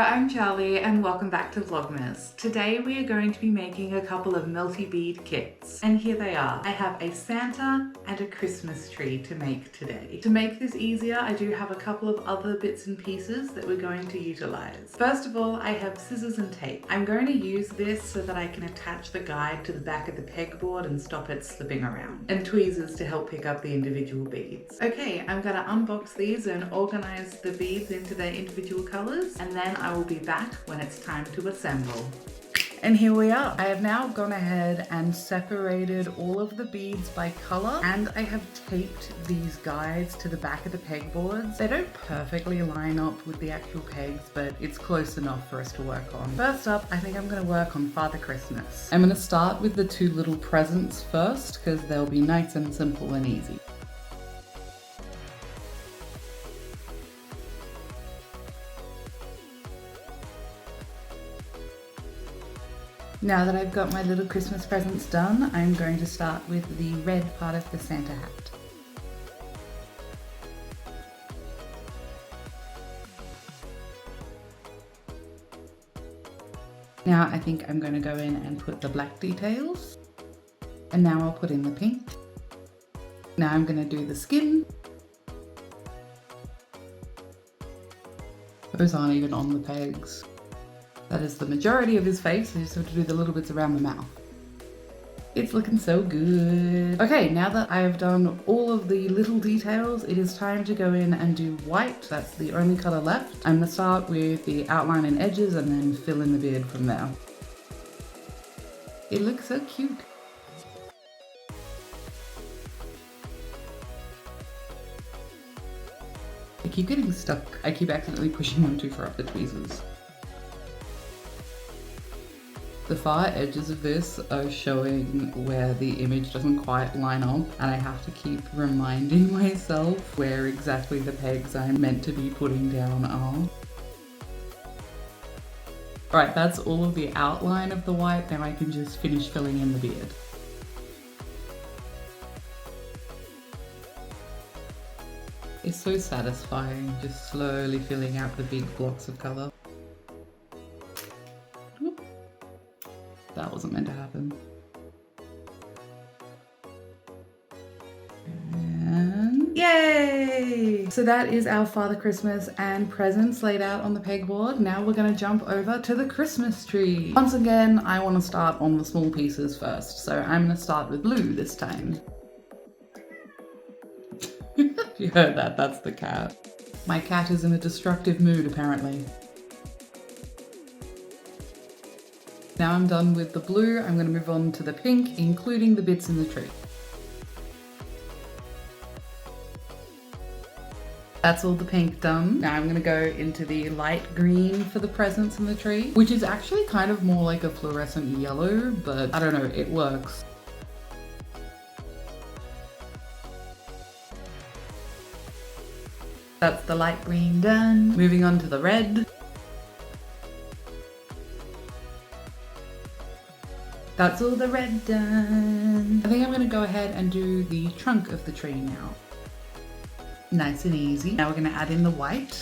I'm Charlie and welcome back to Vlogmas. Today we are going to be making a couple of Melty Bead kits. And here they are. I have a Santa and a Christmas tree to make today. To make this easier, I do have a couple of other bits and pieces that we're going to utilize. First of all, I have scissors and tape. I'm going to use this so that I can attach the guide to the back of the pegboard and stop it slipping around. And tweezers to help pick up the individual beads. Okay, I'm gonna unbox these and organize the beads into their individual colors, and then I will be back when it's time to assemble. And here we are. I have now gone ahead and separated all of the beads by color, and I have taped these guides to the back of the pegboards. They don't perfectly line up with the actual pegs, but it's close enough for us to work on. First up, I think I'm gonna work on Father Christmas. I'm gonna start with the two little presents first, because they'll be nice and simple and easy. Now that I've got my little Christmas presents done, I'm going to start with the red part of the Santa hat. Now I think I'm going to go in and put the black details. And now I'll put in the pink. Now I'm going to do the skin. Those aren't even on the pegs. That is the majority of his face. I just have to do the little bits around the mouth. It's looking so good. Okay, now that I have done all of the little details, it is time to go in and do white. That's the only color left. I'm gonna start with the outline and edges and then fill in the beard from there. It looks so cute. I keep getting stuck. I keep accidentally pushing them too far up the tweezers. The far edges of this are showing where the image doesn't quite line up, and I have to keep reminding myself where exactly the pegs I'm meant to be putting down are. Right, that's all of the outline of the white. Now I can just finish filling in the beard. It's so satisfying, just slowly filling out the big blocks of color. That wasn't meant to happen. And yay! So that is our Father Christmas and presents laid out on the pegboard. Now we're gonna jump over to the Christmas tree. Once again, I wanna start on the small pieces first. So I'm gonna start with blue this time. You heard that, that's the cat. My cat is in a destructive mood apparently. Now I'm done with the blue, I'm going to move on to the pink, including the bits in the tree. That's all the pink done. Now I'm going to go into the light green for the presents in the tree, which is actually kind of more like a fluorescent yellow, but I don't know, it works. That's the light green done. Moving on to the red. That's all the red done. I think I'm gonna go ahead and do the trunk of the tree now. Nice and easy. Now we're gonna add in the white.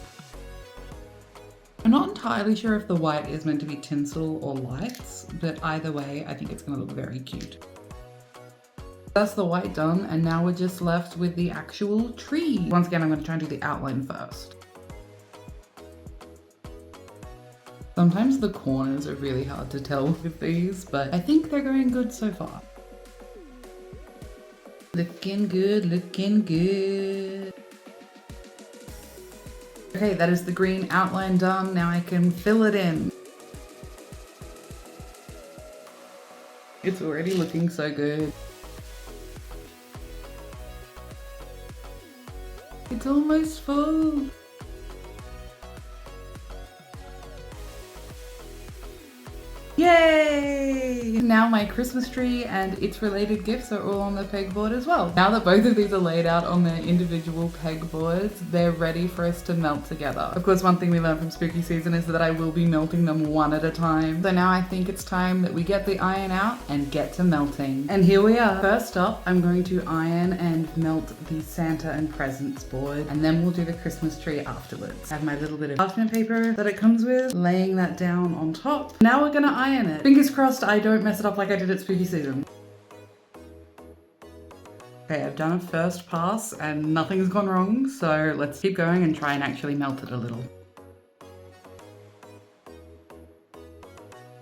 I'm not entirely sure if the white is meant to be tinsel or lights, but either way, I think it's gonna look very cute. That's the white done, and now we're just left with the actual tree. Once again, I'm gonna try and do the outline first. Sometimes the corners are really hard to tell with these, but I think they're going good so far. Looking good, looking good. Okay, that is the green outline done. Now I can fill it in. It's already looking so good. It's almost full. Yay! Yay! Now my Christmas tree and its related gifts are all on the pegboard as well. Now that both of these are laid out on their individual pegboards, they're ready for us to melt together. Of course, one thing we learned from spooky season is that I will be melting them one at a time. So now I think it's time that we get the iron out and get to melting. And here we are. First up, I'm going to iron and melt the Santa and presents board, and then we'll do the Christmas tree afterwards. I have my little bit of parchment paper that it comes with, laying that down on top. Now we're gonna iron it. Fingers crossed I don't mess it up like I did at spooky season. Okay, I've done a first pass and nothing's gone wrong, so let's keep going and try and actually melt it a little.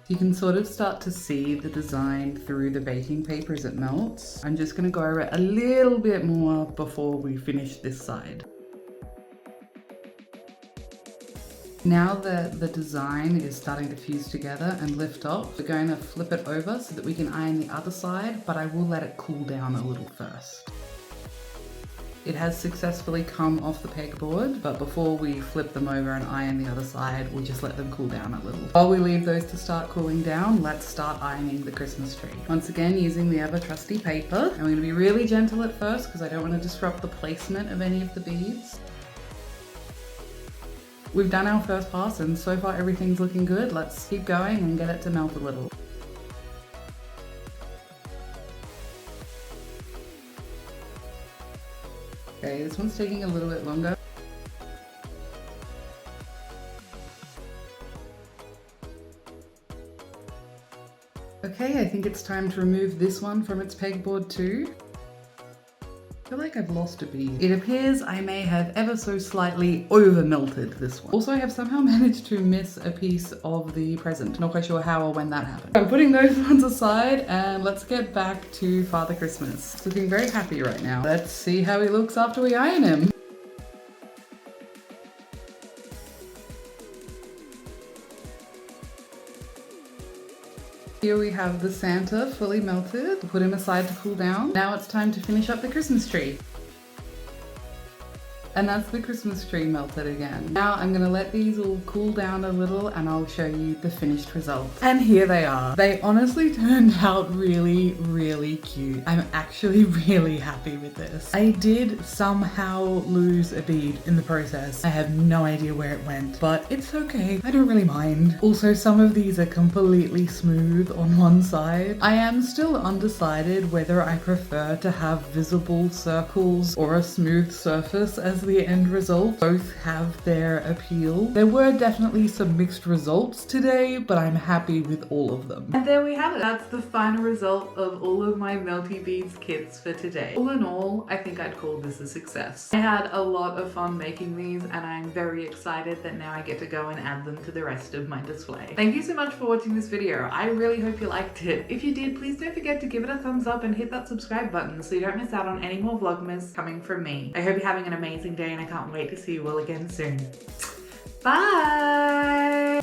You can sort of start to see the design through the baking paper as it melts. I'm just gonna go over it a little bit more before we finish this side. Now that the design is starting to fuse together and lift off, we're going to flip it over so that we can iron the other side, but I will let it cool down a little first. It has successfully come off the pegboard, but before we flip them over and iron the other side, we'll just let them cool down a little. While we leave those to start cooling down, let's start ironing the Christmas tree. Once again, using the ever trusty paper. I'm going to be really gentle at first because I don't want to disrupt the placement of any of the beads. We've done our first pass and so far everything's looking good. Let's keep going and get it to melt a little. Okay, this one's taking a little bit longer. Okay, I think it's time to remove this one from its pegboard too. I feel like I've lost a bead. It appears I may have ever so slightly over melted this one. Also, I have somehow managed to miss a piece of the present. Not quite sure how or when that happened. I'm putting those ones aside and let's get back to Father Christmas. He's looking very happy right now. Let's see how he looks after we iron him. Here we have the Santa fully melted. Put him aside to cool down. Now it's time to finish up the Christmas tree. And that's the Christmas tree melted again. Now I'm gonna let these all cool down a little and I'll show you the finished result. And here they are. They honestly turned out really, really cute. I'm actually really happy with this. I did somehow lose a bead in the process. I have no idea where it went, but it's okay. I don't really mind. Also, some of these are completely smooth on one side. I am still undecided whether I prefer to have visible circles or a smooth surface as the end result. Both have their appeal. There were definitely some mixed results today, but I'm happy with all of them. And there we have it. That's the final result of all of my Melty Beads kits for today. All in all, I think I'd call this a success. I had a lot of fun making these and I'm very excited that now I get to go and add them to the rest of my display. Thank you so much for watching this video. I really hope you liked it. If you did, please don't forget to give it a thumbs up and hit that subscribe button so you don't miss out on any more Vlogmas coming from me. I hope you're having an amazing day and I can't wait to see you all again soon. Bye!